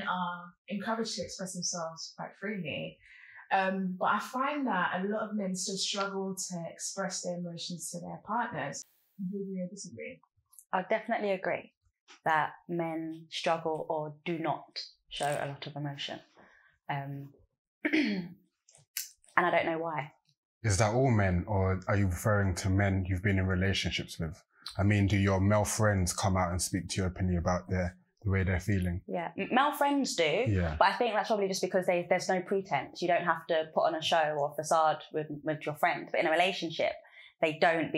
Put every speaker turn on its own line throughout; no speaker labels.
are encouraged to express themselves quite freely. But I find that a lot of men still struggle to express their emotions to their partners. Do you agree or disagree?
I definitely agree that men struggle or do not show a lot of emotion. And I don't know why.
Is that all men, or are you referring to men you've been in relationships with? I mean, do your male friends come out and speak to you openly about the way they're feeling?
Yeah, male friends do,
yeah.
But I think that's probably just because there's no pretense. You don't have to put on a show or facade with your friend. But in a relationship, they don't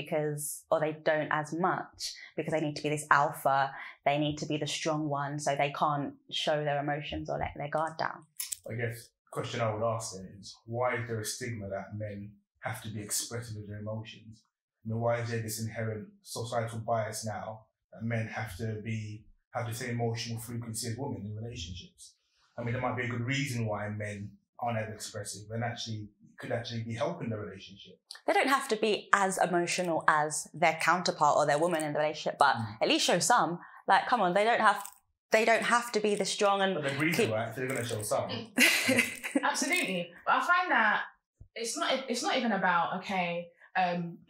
as much because they need to be this alpha. They need to be the strong one, so they can't show their emotions or let their guard down.
I guess the question I would ask then is, why is there a stigma that men have to be expressive of their emotions? I mean, why is there this inherent societal bias now that men have the same emotional frequency as women in relationships? I mean, there might be a good reason why men aren't as expressive and could actually be helping the relationship.
They don't have to be as emotional as their counterpart or their woman in the relationship, but at least show some. Like, come on, they don't have to be the strong and.
But they're breathing, right? So they're going to show some.
Absolutely, but I find that it's not even about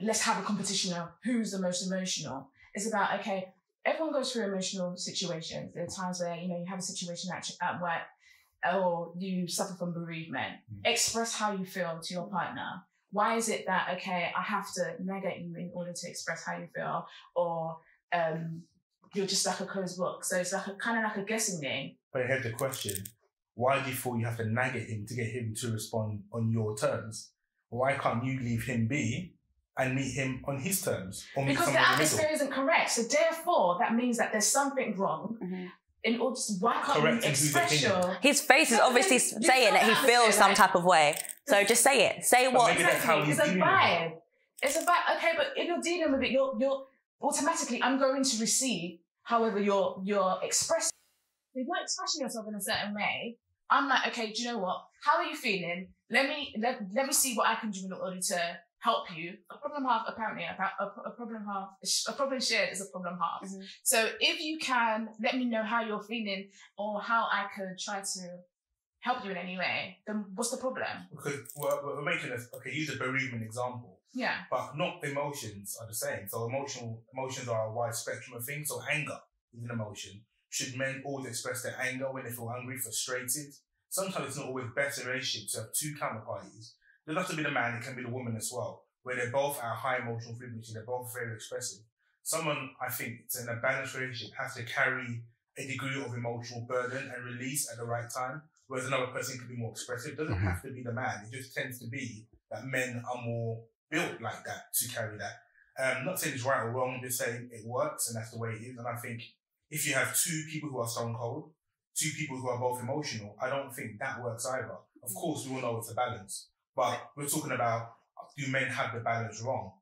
let's have a competition of who's the most emotional. It's about everyone goes through emotional situations. There are times where you have a situation at work, or you suffer from bereavement. Express how you feel to your partner. Why is it that I have to nag at you in order to express how you feel, or you're just like a closed book? So it's like kind of like a guessing game.
But here's the question: why do you feel you have to nag at him to get him to respond on your terms? Why can't you leave him be and meet him on his terms? Or meet
because the atmosphere isn't correct. So therefore, that means that there's something wrong. In order to, why can't you express your...
His face is obviously saying that he feels some type of way. So just say it. Say what.
Exactly. It's a vibe. It's a vibe. Okay, but if you're dealing with it, you're automatically, I'm going to receive however you're expressing. If you're expressing yourself in a certain way, I'm like, okay, do you know what? How are you feeling? Let me see what I can do in order to help you. A problem half, apparently, a problem shared is a problem half. So if you can let me know how you're feeling or how I could try to help you in any way, then what's the problem? Because
we're making use a bereavement example.
Yeah.
But not emotions are the same. So emotions are a wide spectrum of things. So anger is an emotion. Should men always express their anger when they feel angry, frustrated? Sometimes it's not always best in a relationship to have two counterparties. It doesn't have to be the man, it can be the woman as well, where they're both at a high emotional frequency, they're both very expressive. Someone, I think, in a balanced relationship has to carry a degree of emotional burden and release at the right time, whereas another person can be more expressive. It doesn't have to be the man, it just tends to be that men are more built like that to carry that. Not saying it's right or wrong, just saying it works and that's the way it is. And I think if you have two people who are stone cold, two people who are both emotional, I don't think that works either. Of course, we all know it's a balance, but we're talking about, do men have the balance wrong?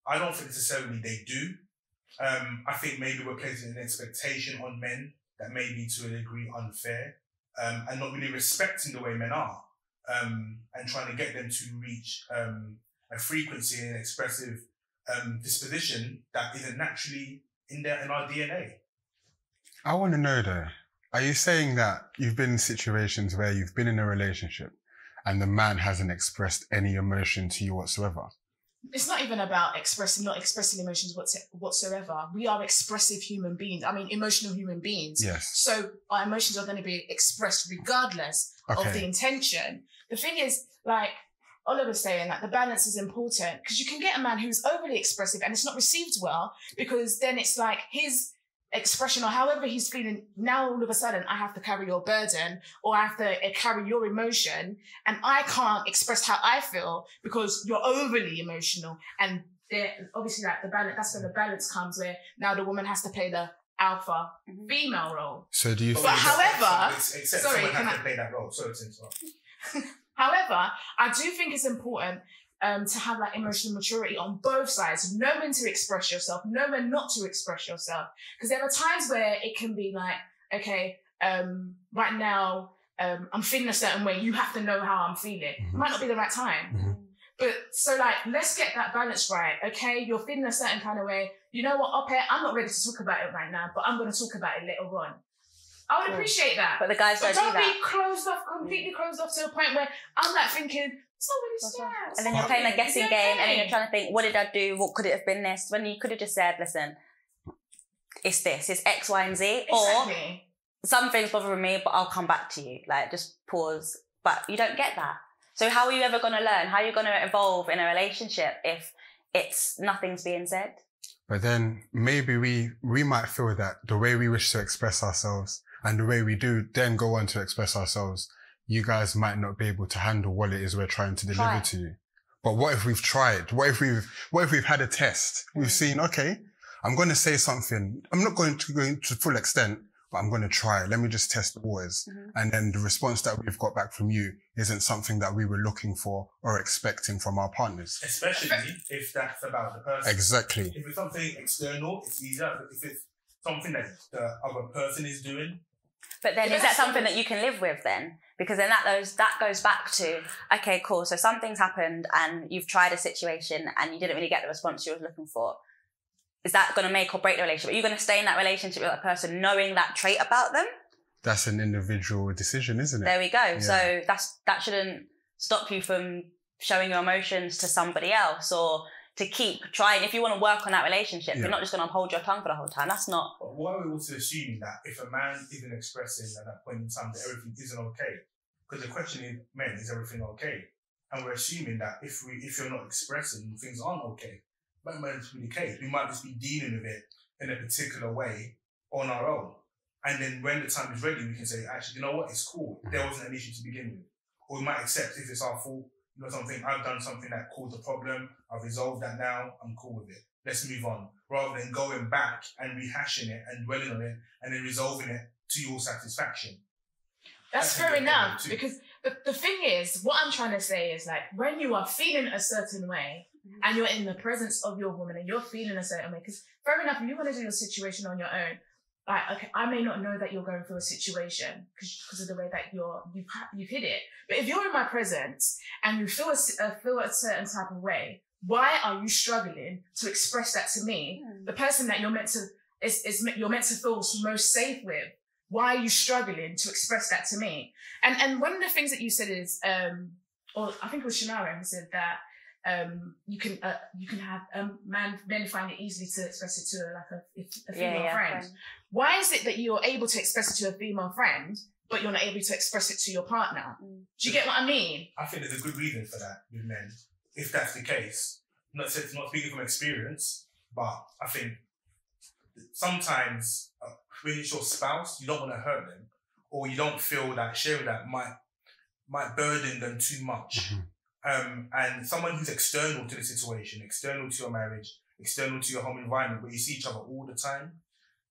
I don't think necessarily they do. I think maybe we're placing an expectation on men that may be to a degree unfair, and not really respecting the way men are, and trying to get them to reach a frequency and an expressive disposition that isn't naturally in our DNA.
I want to know though, are you saying that you've been in situations where you've been in a relationship and the man hasn't expressed any emotion to you whatsoever?
It's not even about not expressing emotions whatsoever. We are expressive human beings. I mean, emotional human beings.
Yes.
So our emotions are going to be expressed regardless of the intention. The thing is, like Oliver's saying, that the balance is important, because you can get a man who's overly expressive and it's not received well, because then it's like his expression or however he's feeling, now all of a sudden I have to carry your burden or I have to carry your emotion and I can't express how I feel because you're overly emotional. And obviously like the balance, that's where the balance comes, where now the woman has to play the alpha female role.
So do you
but however,
except someone has to play that role. Sorry to interrupt.
However, I do think it's important to have like emotional maturity on both sides. Know when to express yourself, know when not to express yourself. Because there are times where it can be like, okay, right now I'm feeling a certain way. You have to know how I'm feeling. It might not be the right time. But so like, let's get that balance right. Okay, you're feeling a certain kind of way. You know what, Ope, I'm not ready to talk about it right now, but I'm going to talk about it later on. I would appreciate that.
But the guys don't do
Don't
that.
be closed off, completely closed off to a point where I'm like thinking, somebody's there.
And then you're playing a guessing game, and then you're trying to think, what did I do? What could it have been this? When you could have just said, listen, it's this, it's X, Y, and Z.
Exactly.
Or some things bother me, but I'll come back to you. Like, just pause. But you don't get that. So how are you ever going to learn? How are you going to evolve in a relationship if nothing's being said?
But then maybe we might feel that the way we wish to express ourselves and the way we do then go on to express ourselves, you guys might not be able to handle what it is we're trying to deliver to you. But what if we've tried? What if we've had a test? We've seen, okay, I'm going to say something. I'm not going to go to full extent, but I'm going to try. Let me just test the waters. And then the response that we've got back from you isn't something that we were looking for or expecting from our partners.
Especially if that's about the person.
Exactly.
If it's something external, it's easier. But if it's something that the other person is doing.
But then is that something that you can live with then? Because then that goes back to, okay, cool. So something's happened and you've tried a situation and you didn't really get the response you were looking for. Is that going to make or break the relationship? Are you going to stay in that relationship with that person knowing that trait about them?
That's an individual decision, isn't it?
There we go.
Yeah.
So that shouldn't stop you from showing your emotions to somebody else or to keep trying. If you want to work on that relationship, you're not just going to hold your tongue for the whole time. That's not...
But why are we also assuming that if a man isn't expressing at that point in time that everything isn't okay? Because the question is, men, is everything okay? And we're assuming that if you're not expressing, things aren't okay. That might not be the case. We might just be dealing with it in a particular way on our own. And then when the time is ready, we can say, actually, you know what? It's cool. There wasn't an issue to begin with. Or we might accept if it's our fault. You know, I've done something that caused a problem. I've resolved that now. I'm cool with it. Let's move on. Rather than going back and rehashing it and dwelling on it and then resolving it to your satisfaction.
That's fair enough. Because the thing is, what I'm trying to say is like, when you are feeling a certain way and you're in the presence of your woman and you're feeling a certain way, because fair enough, if you want to do your situation on your own, like, okay, I may not know that you're going through a situation because of the way that you've hid it. But if you're in my presence and you feel a certain type of way, why are you struggling to express that to me? The person that you're meant to feel most safe with. Why are you struggling to express that to me? And one of the things that you said is, or I think it was Shamara who said that you can have men find it easily to express it to a female friend. Why is it that you're able to express it to a female friend, but you're not able to express it to your partner? Do you get what I mean?
I think there's a good reason for that with men. If that's the case, not speaking from experience, but I think sometimes when it's your spouse, you don't want to hurt them, or you don't feel that sharing that might burden them too much. And someone who's external to the situation, external to your marriage, external to your home environment, where you see each other all the time,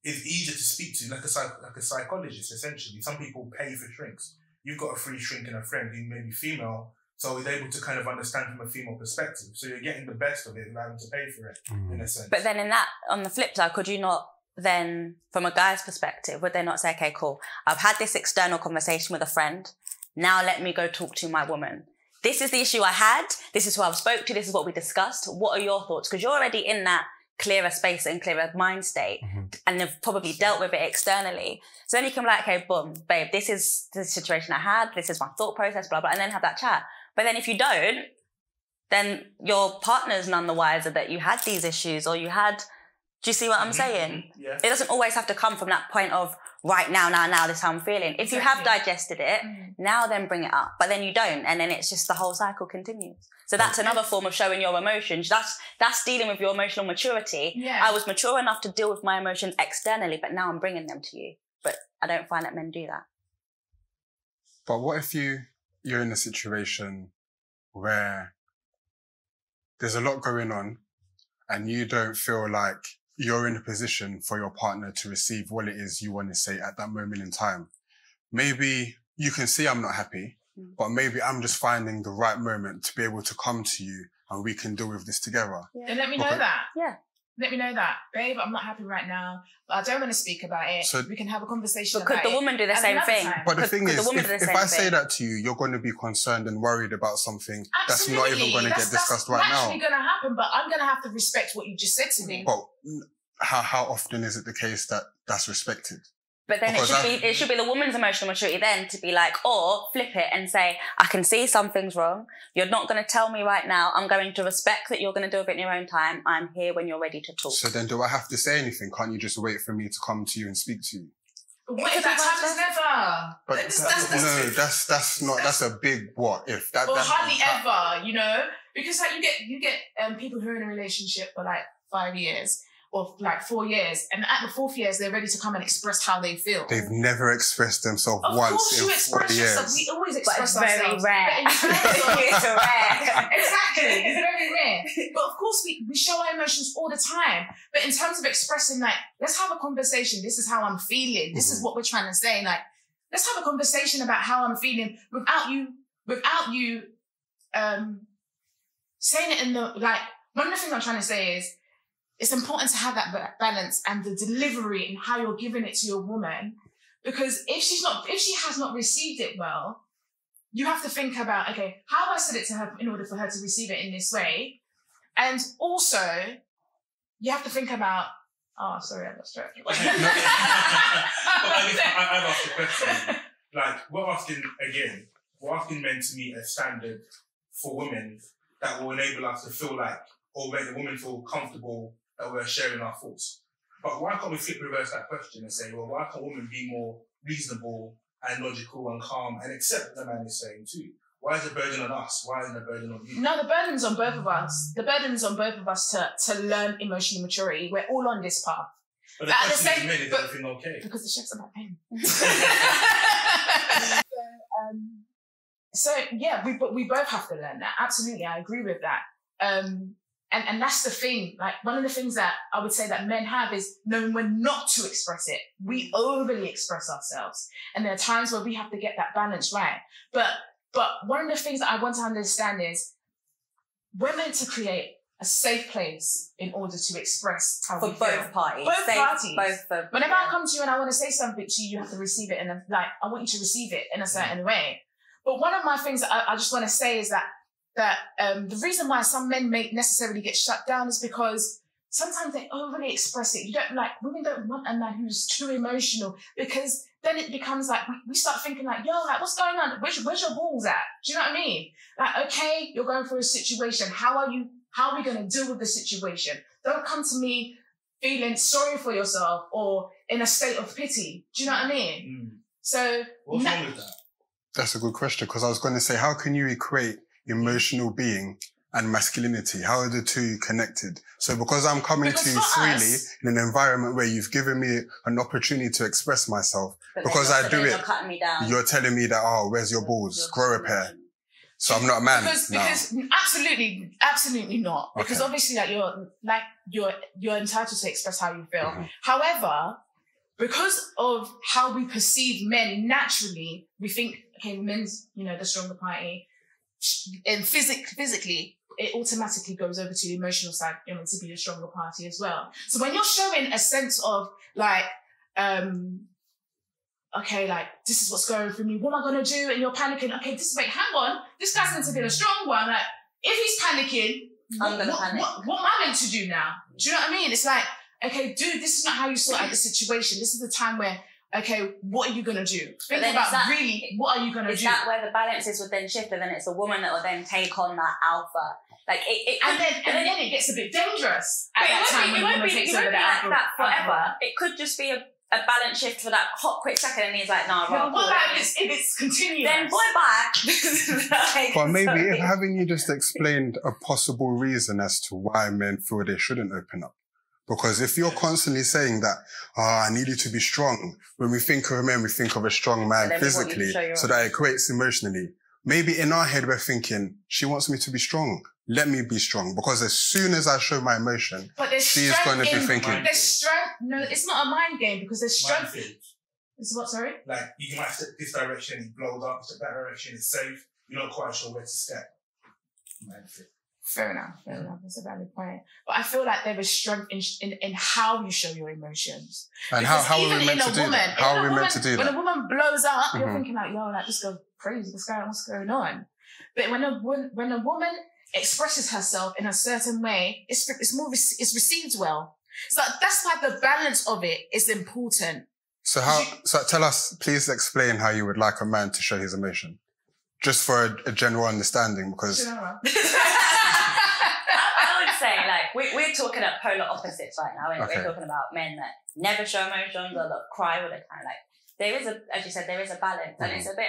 is easier to speak to, like a psychologist, essentially. Some people pay for shrinks. You've got a free shrink and a friend who may be female, so he's able to kind of understand from a female perspective. So you're getting the best of it without having to pay for it, in a sense.
But then on the flip side, could you not then, from a guy's perspective, would they not say, okay, cool, I've had this external conversation with a friend, now let me go talk to my woman. This is the issue I had, this is who I've spoke to, this is what we discussed, what are your thoughts? Because you're already in that clearer space and clearer mind state, and have probably dealt with it externally. So then you can be like, okay, boom, babe, this is the situation I had, this is my thought process, blah, blah, and then have that chat. But then if you don't, then your partner's none the wiser that you had these issues, or you had... Do you see what I'm saying?
Yeah.
It doesn't always have to come from that point of, right now, this is how I'm feeling. If you have digested it, now then bring it up. But then you don't, and then it's just the whole cycle continues. So that's another form of showing your emotions. That's dealing with your emotional maturity.
Yeah.
I was mature enough to deal with my emotions externally, but now I'm bringing them to you. But I don't find that men do that.
But what if you're in a situation where there's a lot going on and you don't feel like you're in a position for your partner to receive what it is you want to say at that moment in time? Maybe you can see I'm not happy, but maybe I'm just finding the right moment to be able to come to you and we can deal with this together.
Then let me know that.
Yeah.
Let me know that. Babe, I'm not happy right now, but I don't want to speak about it. So we can have a conversation about it.
Could the woman do the same thing?
But the thing is, if I say that to you, you're going to be concerned and worried about something that's not even going to get discussed right now.
That's naturally going to happen, but I'm going to have to respect what you just said to me.
But how often is it the case that that's respected?
But then it should be the woman's emotional maturity then to be like, or flip it and say, I can see something's wrong. You're not going to tell me right now. I'm going to respect that you're going to do it in your own time. I'm here when you're ready to talk. So
then do I have to say anything? Can't you just wait for me to come to you and speak to you?
Wait, that time is never.
But that's a big what if.
Hardly ever, you know? Because like you get people who are in a relationship for like 5 years or like 4 years, and at the 4th year they're ready to come and express how they feel.
They've never expressed themselves once in 4 years.
Yourself. We always express ourselves.
Very rare.
It's rare. Exactly, it's very rare. But of course we show our emotions all the time. But in terms of expressing, like, let's have a conversation. This is how I'm feeling. This is what we're trying to say. Like, let's have a conversation about how I'm feeling without you saying it in the, like, one of the things I'm trying to say is, it's important to have that balance and the delivery and how you're giving it to your woman, because if she has not received it well, you have to think about, okay, how have I said it to her in order for her to receive it in this way? And also, you have to think about, oh, sorry, I got stressed.
I've asked the question, like, we're asking men to meet a standard for women that will enable us to feel like, or make the woman feel comfortable that we're sharing our thoughts. But why can't we reverse that question and say, well, why can't women be more reasonable and logical and calm and accept what the man is saying too? Why is the burden on us? Why isn't the burden on you?
No, the burden's on both of us. The burden's on both of us to learn emotional maturity. We're all on this path.
But the question is, men, is everything okay?
Because the chef's about men. So yeah, we both have to learn that. Absolutely, I agree with that. And that's the thing. Like, one of the things that I would say that men have is knowing when not to express it. We overly express ourselves, and there are times where we have to get that balance right. But one of the things that I want to understand is we're meant to create a safe place in order to express how we feel.
For both parties.
Whenever I come to you and I want to say something to you, you have to receive it, and I want you to receive it in a certain way. But one of my things that I just want to say is that the reason why some men may necessarily get shut down is because sometimes they overly express it. Women don't want a man who's too emotional, because then it becomes like, we start thinking like, yo, like, what's going on? Where's your balls at? Do you know what I mean? Like, okay, you're going through a situation. How are we going to deal with the situation? Don't come to me feeling sorry for yourself or in a state of pity. Do you know what I mean? So
what's wrong with that?
That's a good question, because I was going to say, how can you equate emotional being and masculinity? How are the two connected? So because I'm coming to you freely in an environment where you've given me an opportunity to express myself, because I do it, you're telling me that, oh, where's your balls? Grow a pair. So I'm not a man now.
Because absolutely not. Okay. Because obviously, you're entitled to express how you feel. Mm-hmm. However, because of how we perceive men naturally, we think, okay, men's, the stronger party, and physically, it automatically goes over to the emotional side, to be the stronger party as well. So when you're showing a sense of like, okay, like, this is what's going through me, what am I going to do? And you're panicking. Okay, hang on. This guy's meant to be the strong one. Like, if he's panicking, what am I meant to do now? Do you know what I mean? It's like, okay, dude, this is not how you sort out the situation. This is the time where, okay, what are you going to do? Think about what are you going to do?
Is that where the balances would then shift, and then it's the woman that will then take on that alpha? Like
and then it gets a bit dangerous at that time when the woman takes over the alpha.
It won't be like that forever. It could just be a balance shift for that hot, quick second, and he's like, nah,
but what about if it's continuous?
Then boy back.
But maybe if having you just explained a possible reason as to why men feel they shouldn't open up. Because if you're constantly saying that, I need you to be strong, when we think of a man, we think of a strong man physically, so that equates emotionally. Maybe in our head, we're thinking, she wants me to be strong. Let me be strong. Because as soon as I show my emotion, she's going to be thinking.
There's strength. No, it's not a mind game, because there's strength. It's what, sorry?
Like, you might step this direction, it blows up, step that direction, it's safe. You're not quite sure where to step. Mindset.
Fair enough. That's a valid point. But I feel like there is strength in how you show your emotions.
And how are we meant to do that? How are we meant to do that?
When a woman blows up, you're thinking like, yo, like, this girl's crazy. What's going on? But when a woman expresses herself in a certain way, it's received well. So that's why the balance of it is important.
So tell us, please explain how you would like a man to show his emotion. Just for a general understanding, because...
I would say, like, we're talking at polar opposites right now. And we're talking about men that never show emotions or that cry all the time. Like, there is as you said, there is a balance. And it's a bit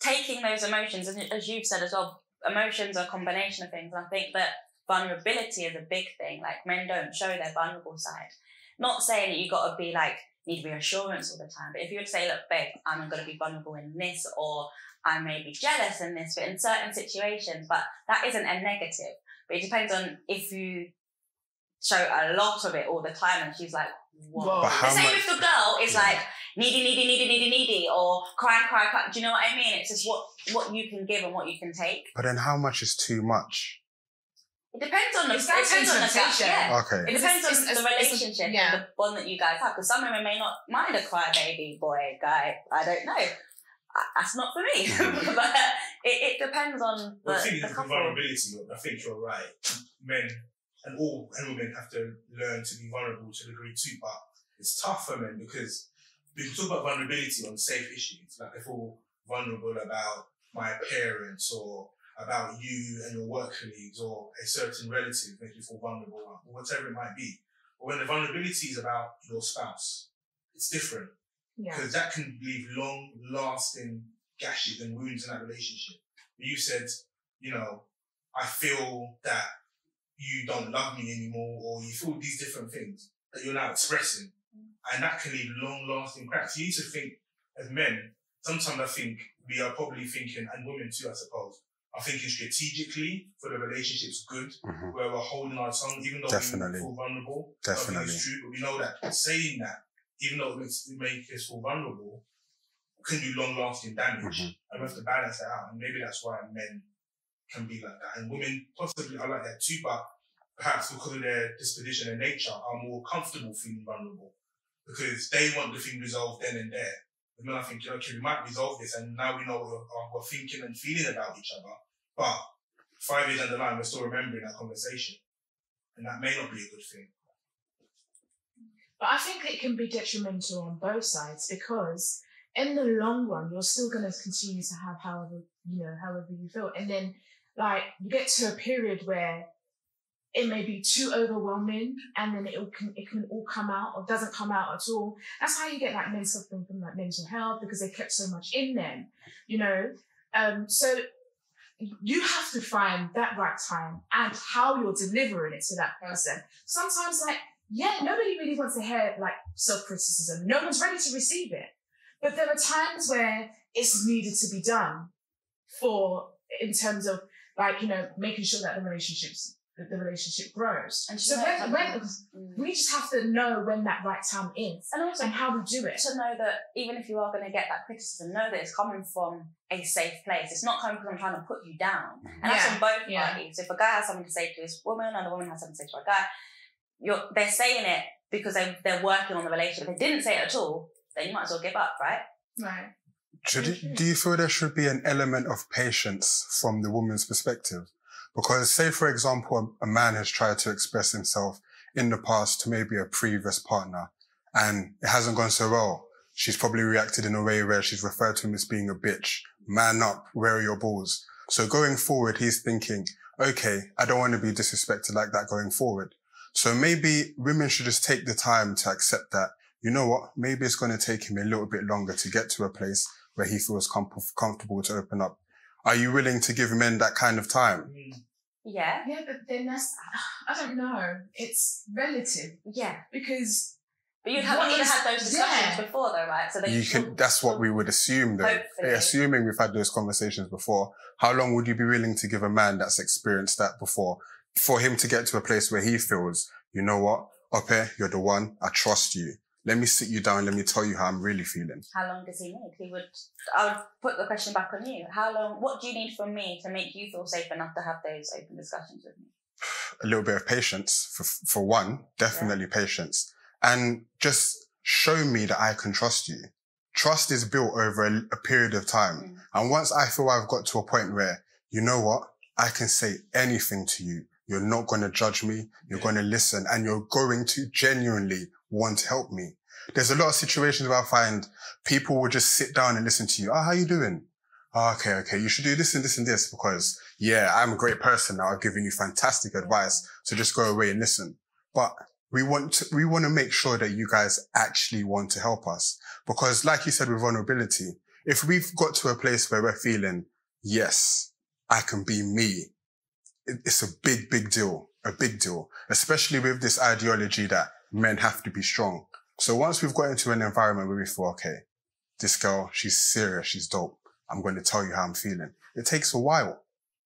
taking those emotions, and as you've said as well, emotions are a combination of things. And I think that vulnerability is a big thing. Like, men don't show their vulnerable side. Not saying that you got to be like, need reassurance all the time. But if you would say, look, babe, I'm going to be vulnerable in this, or I may be jealous in this, but in certain situations, but that isn't a negative. But it depends on if you show a lot of it all the time and she's like, whoa. The same if the girl is like, needy, or cry. Do you know what I mean? It's just what you can give and what you can take.
But then how much is too much?
It depends on the temptation.
Yeah. Okay.
It depends on the relationship and the bond that you guys have. Because some women may not mind a crybaby boy, guy. I don't know. That's not for me. But it depends on the couple.
Vulnerability, I think you're right. Men and women have to learn to be vulnerable to a degree too. But it's tough for men because we can talk about vulnerability on safe issues. Like, I feel vulnerable about my parents, or about you and your work colleagues, or a certain relative makes you feel vulnerable, or whatever it might be. But when the vulnerability is about your spouse, it's different. Because that can leave long-lasting gashes and wounds in that relationship. You said, you know, I feel that you don't love me anymore, or you feel these different things that you're now expressing. And that can leave long-lasting cracks. You need to think, as men, sometimes I think we are probably thinking, and women too, I suppose, are thinking strategically for the relationship's good, where we're holding our tongue, even though we feel vulnerable.
Definitely.
I think it's true, but we know that saying that, even though it makes us feel vulnerable, can do long-lasting damage. And we have to balance that out. And maybe that's why men can be like that. And women possibly are like that too, but perhaps because of their disposition and nature, are more comfortable feeling vulnerable because they want the thing resolved then and there. And then I think, okay, we might resolve this, and now we know what we're thinking and feeling about each other. But 5 years down the line, we're still remembering that conversation. And that may not be a good thing.
But I think it can be detrimental on both sides, because in the long run, you're still going to continue to have however you feel. And then, like, you get to a period where it may be too overwhelming, and then it can all come out, or doesn't come out at all. That's how you get like men suffering from like mental health, because they kept so much in them, you know. So you have to find that right time and how you're delivering it to that person. Sometimes, like, nobody really wants to hear like self-criticism. No one's ready to receive it. But there are times where it's needed to be done in terms of like, you know, making sure that the relationship grows. And so we just have to know when that right time is, and also how we do it.
To know that even if you are going to get that criticism, know that it's coming from a safe place. It's not coming because I'm trying to put you down. And that's on both parties. If a guy has something to say to his woman, and the woman has something to say to a guy, they're saying it because they're working on the relationship. If they didn't say it at all, then you might as well give up, right?
Right.
Do you feel there should be an element of patience from the woman's perspective? Because say, for example, a man has tried to express himself in the past to maybe a previous partner and it hasn't gone so well. She's probably reacted in a way where she's referred to him as being a bitch. Man up, where are your balls? So going forward, he's thinking, okay, I don't want to be disrespected like that going forward. So maybe women should just take the time to accept that, you know what, maybe it's going to take him a little bit longer to get to a place where he feels comfortable to open up. Are you willing to give men that kind of time?
Yeah.
Yeah, but then I don't know. It's relative.
Yeah.
Because...
But you'd have had those discussions before though, right? So
that's what we would assume though. Hopefully. Assuming we've had those conversations before, how long would you be willing to give a man that's experienced that before for him to get to a place where he feels, you know what, Ope, you're the one, I trust you. Let me sit you down, let me tell you how I'm really feeling.
How long does he need? I would put the question back on you. How long, what do you need from me to make you feel safe enough to have those open discussions with me?
A little bit of patience, for one, definitely patience. And just show me that I can trust you. Trust is built over a period of time. And once I feel I've got to a point where, you know what, I can say anything to you. You're not going to judge me. You're going to listen, and you're going to genuinely want to help me. there's a lot of situations where I find people will just sit down and listen to you. Oh, how you doing? Oh, okay. You should do this and this and this because, yeah, I'm a great person now. I've given you fantastic advice. So just go away and listen. But we want to make sure that you guys actually want to help us. Because like you said with vulnerability, if we've got to a place where we're feeling, yes, I can be me, it's a big deal, especially with this ideology that men have to be strong. So once we've got into an environment where we feel, okay, this girl, she's serious, she's dope, I'm going to tell you how I'm feeling. It takes a while.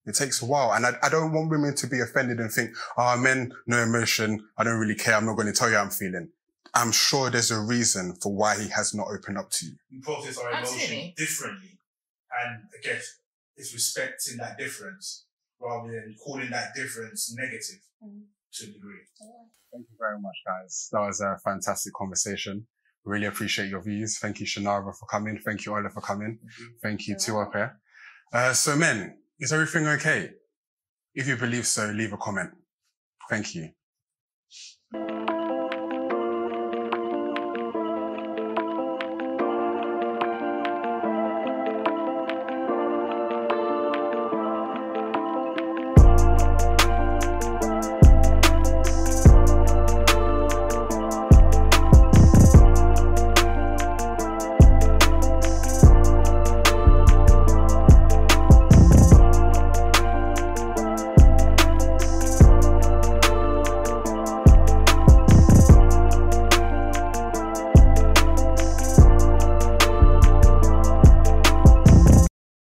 And I don't want women to be offended and think, men, no emotion. I don't really care. I'm not going to tell you how I'm feeling. I'm sure there's a reason for why he has not opened up to you.
We process our emotion differently. And I guess it's respecting that difference rather than calling that difference negative to a degree.
Thank you very much, guys. That was a fantastic conversation. Really appreciate your views. Thank you, Shanara, for coming. Thank you, Ola, for coming. Thank you, Tiwa Pair. So men, is everything okay? If you believe so, leave a comment. Thank you.